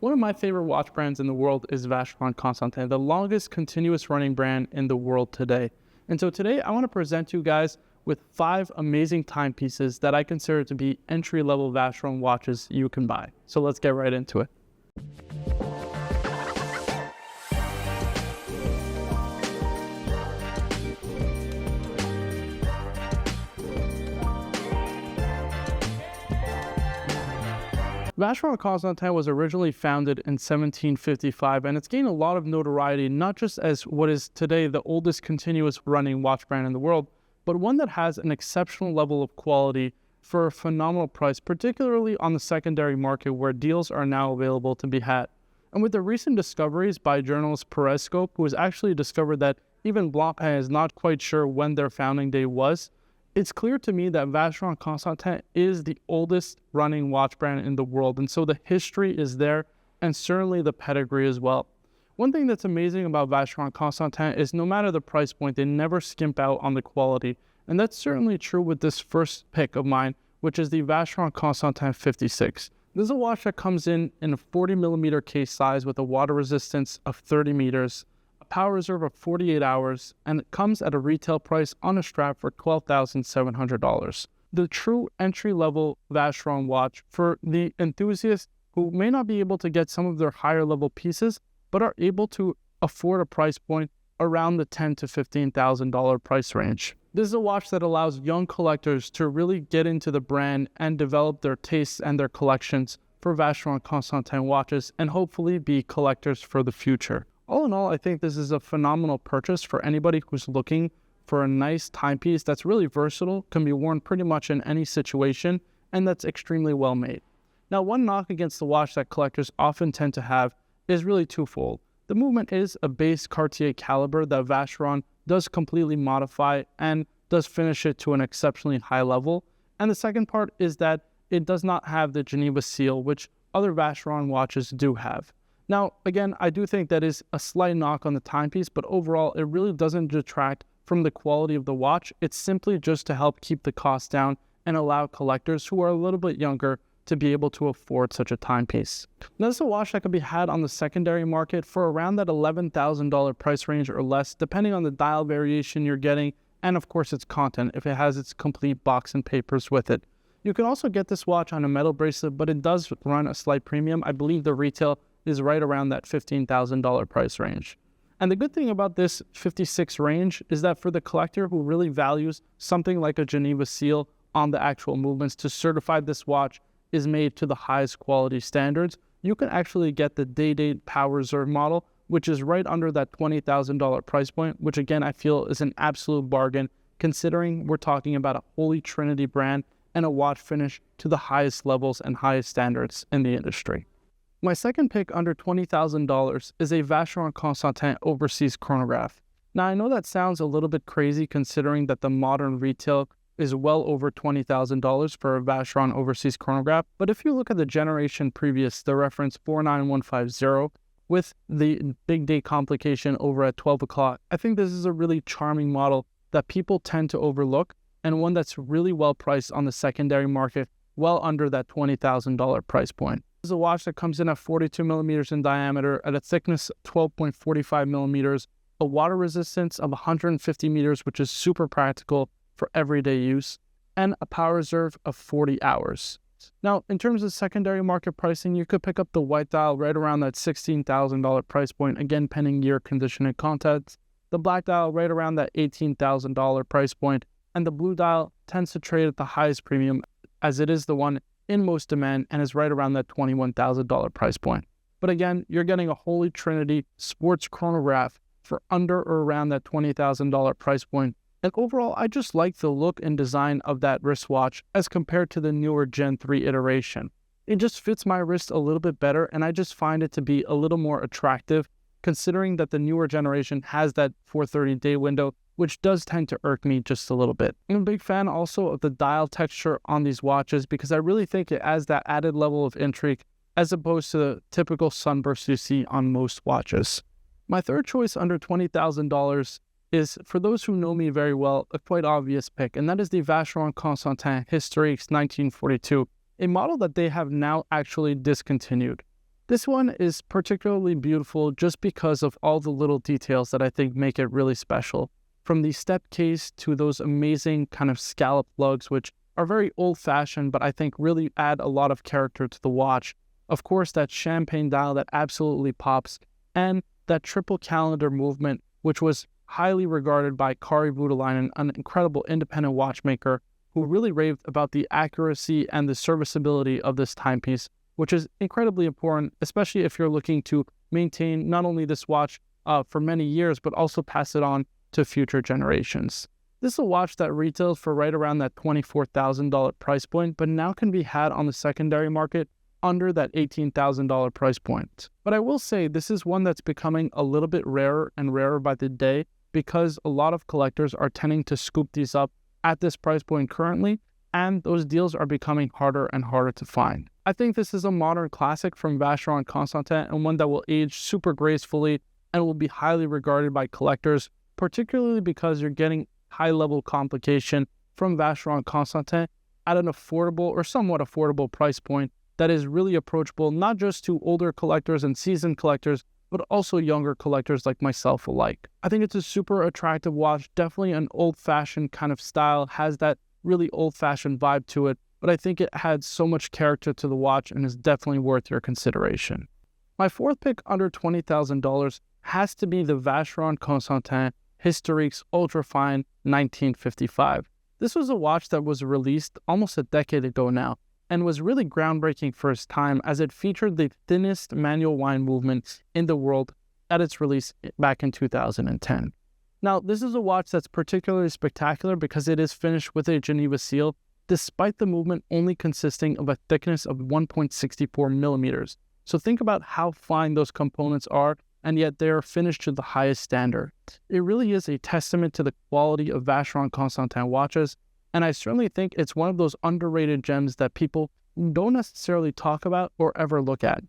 One of my favorite watch brands in the world is Vacheron Constantin, the longest continuous running brand in the world today. And so today I want to present you guys with 5 amazing timepieces that I consider to be entry-level Vacheron watches you can buy. So let's get right into it. Vacheron Constantin was originally founded in 1755, and it's gained a lot of notoriety not just as what is today the oldest continuous running watch brand in the world, but one that has an exceptional level of quality for a phenomenal price, particularly on the secondary market where deals are now available to be had. And with the recent discoveries by journalist Perescope, who has actually discovered that even Blancpain is not quite sure when their founding day was, it's clear to me that Vacheron Constantin is the oldest running watch brand in the world, and so the history is there, and certainly the pedigree as well. One thing that's amazing about Vacheron Constantin is no matter the price point, they never skimp out on the quality, and that's certainly true with this first pick of mine, which is the Vacheron Constantin 56. This is a watch that comes in a 40mm case size with a water resistance of 30 meters, power reserve of 48 hours, and it comes at a retail price on a strap for $12,700. The true entry-level Vacheron watch for the enthusiasts who may not be able to get some of their higher-level pieces, but are able to afford a price point around the $10,000 to $15,000 price range. This is a watch that allows young collectors to really get into the brand and develop their tastes and their collections for Vacheron Constantin watches and hopefully be collectors for the future. All in all, I think this is a phenomenal purchase for anybody who's looking for a nice timepiece that's really versatile, can be worn pretty much in any situation, and that's extremely well made. Now, one knock against the watch that collectors often tend to have is really twofold. The movement is a base Cartier caliber that Vacheron does completely modify and does finish it to an exceptionally high level. And the second part is that it does not have the Geneva seal, which other Vacheron watches do have. Now, again, I do think that is a slight knock on the timepiece, but overall, it really doesn't detract from the quality of the watch. It's simply just to help keep the cost down and allow collectors who are a little bit younger to be able to afford such a timepiece. Now, this is a watch that can be had on the secondary market for around that $11,000 price range or less, depending on the dial variation you're getting, and of course its content, if it has its complete box and papers with it. You can also get this watch on a metal bracelet, but it does run a slight premium. I believe the retail is right around that $15,000 price range. And the good thing about this 56 range is that for the collector who really values something like a Geneva seal on the actual movements to certify this watch is made to the highest quality standards, you can actually get the day-date power reserve model, which is right under that $20,000 price point, which again, I feel is an absolute bargain considering we're talking about a Holy Trinity brand and a watch finish to the highest levels and highest standards in the industry. My second pick under $20,000 is a Vacheron Constantin Overseas Chronograph. Now, I know that sounds a little bit crazy considering that the modern retail is well over $20,000 for a Vacheron Overseas Chronograph, but if you look at the generation previous, the reference 49150, with the big day complication over at 12 o'clock, I think this is a really charming model that people tend to overlook and one that's really well priced on the secondary market, well under that $20,000 price point. This is a watch that comes in at 42 millimeters in diameter at a thickness of 12.45 millimeters, a water resistance of 150 meters, which is super practical for everyday use, and a power reserve of 40 hours. Now, in terms of secondary market pricing, you could pick up the white dial right around that $16,000 price point, again, pending year, condition, and context. The black dial right around that $18,000 price point, and the blue dial tends to trade at the highest premium as it is the one in most demand and is right around that $21,000 price point. But again, you're getting a Holy Trinity sports chronograph for under or around that $20,000 price point. And overall, I just like the look and design of that wristwatch as compared to the newer Gen 3 iteration. It just fits my wrist a little bit better, and I just find it to be a little more attractive considering that the newer generation has that 430-day window, which does tend to irk me just a little bit. I'm a big fan also of the dial texture on these watches because I really think it adds that added level of intrigue as opposed to the typical sunburst you see on most watches. My third choice under $20,000 is, for those who know me very well, a quite obvious pick, and that is the Vacheron Constantin Histo 1942, a model that they have now actually discontinued. This one is particularly beautiful just because of all the little details that I think make it really special. From the step case to those amazing kind of scallop lugs, which are very old-fashioned, but I think really add a lot of character to the watch. Of course, that champagne dial that absolutely pops, and that triple calendar movement, which was highly regarded by Kari Voutilainen, an incredible independent watchmaker who really raved about the accuracy and the serviceability of this timepiece, which is incredibly important, especially if you're looking to maintain not only this watch for many years, but also pass it on to future generations. This is a watch that retails for right around that $24,000 price point, but now can be had on the secondary market under that $18,000 price point. But I will say this is one that's becoming a little bit rarer and rarer by the day because a lot of collectors are tending to scoop these up at this price point currently, and those deals are becoming harder and harder to find. I think this is a modern classic from Vacheron Constantin and one that will age super gracefully and will be highly regarded by collectors, particularly because you're getting high-level complication from Vacheron Constantin at an affordable or somewhat affordable price point that is really approachable not just to older collectors and seasoned collectors, but also younger collectors like myself alike. I think it's a super attractive watch, definitely an old-fashioned kind of style, has that really old-fashioned vibe to it, but I think it had so much character to the watch and is definitely worth your consideration. My fourth pick under $20,000 has to be the Vacheron Constantin Historiques Ultrafine 1955. This was a watch that was released almost a decade ago now and was really groundbreaking for its time as it featured the thinnest manual wind movement in the world at its release back in 2010. Now, this is a watch that's particularly spectacular because it is finished with a Geneva seal, despite the movement only consisting of a thickness of 1.64 millimeters. So think about how fine those components are, and yet they are finished to the highest standard. It really is a testament to the quality of Vacheron Constantin watches, and I certainly think it's one of those underrated gems that people don't necessarily talk about or ever look at.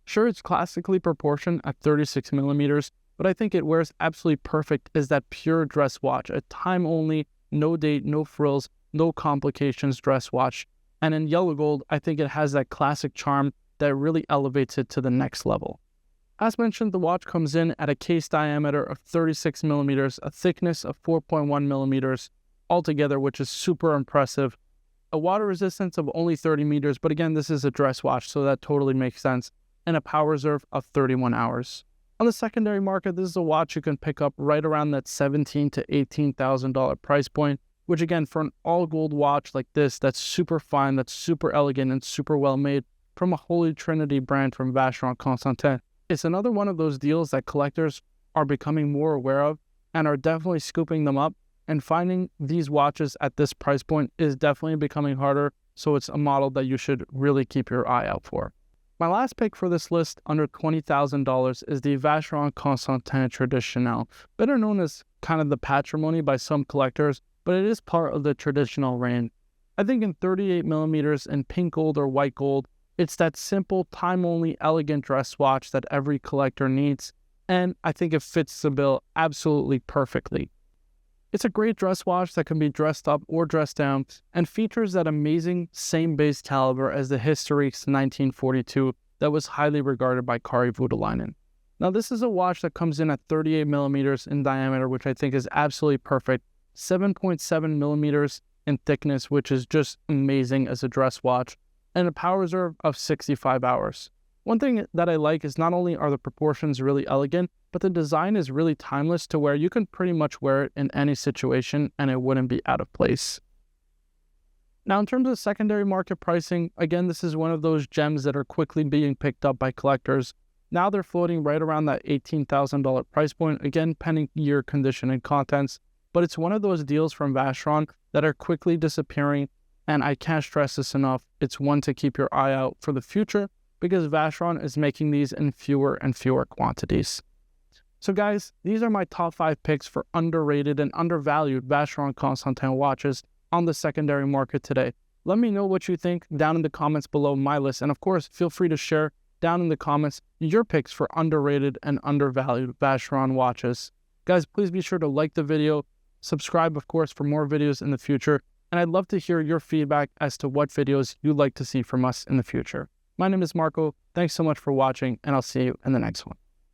Sure, it's classically proportioned at 36 millimeters, but I think it wears absolutely perfect as that pure dress watch, a time-only, no date, no frills, no complications dress watch. And in yellow gold, I think it has that classic charm that really elevates it to the next level. As mentioned, the watch comes in at a case diameter of 36 millimeters, a thickness of 4.1 millimeters altogether, which is super impressive. A water resistance of only 30 meters, but again, this is a dress watch, so that totally makes sense, and a power reserve of 31 hours. On the secondary market, this is a watch you can pick up right around that $17,000 to $18,000 price point, which again, for an all-gold watch like this, that's super fine, that's super elegant, and super well-made from a Holy Trinity brand from Vacheron Constantin, it's another one of those deals that collectors are becoming more aware of and are definitely scooping them up, and finding these watches at this price point is definitely becoming harder, so it's a model that you should really keep your eye out for. My last pick for this list under $20,000 is the Vacheron Constantin Traditionnel, better known as kind of the patrimony by some collectors, but it is part of the traditional range. I think in 38 millimeters in pink gold or white gold, it's that simple, time-only, elegant dress watch that every collector needs, and I think it fits the bill absolutely perfectly. It's a great dress watch that can be dressed up or dressed down and features that amazing same base caliber as the Historiques 1942 that was highly regarded by Kari Voutilainen. Now, this is a watch that comes in at 38 millimeters in diameter, which I think is absolutely perfect, 7.7 millimeters in thickness, which is just amazing as a dress watch, and a power reserve of 65 hours. One thing that I like is not only are the proportions really elegant, but the design is really timeless to where you can pretty much wear it in any situation and it wouldn't be out of place. Now, in terms of secondary market pricing, again, this is one of those gems that are quickly being picked up by collectors. Now they're floating right around that $18,000 price point, again, pending year, condition, and contents. But it's one of those deals from Vacheron that are quickly disappearing, and I can't stress this enough. It's one to keep your eye out for the future because Vacheron is making these in fewer and fewer quantities. So guys, these are my top 5 picks for underrated and undervalued Vacheron Constantin watches on the secondary market today. Let me know what you think down in the comments below my list, and of course, feel free to share down in the comments your picks for underrated and undervalued Vacheron watches. Guys, please be sure to like the video, subscribe, of course, for more videos in the future, and I'd love to hear your feedback as to what videos you'd like to see from us in the future. My name is Marco. Thanks so much for watching, and I'll see you in the next one.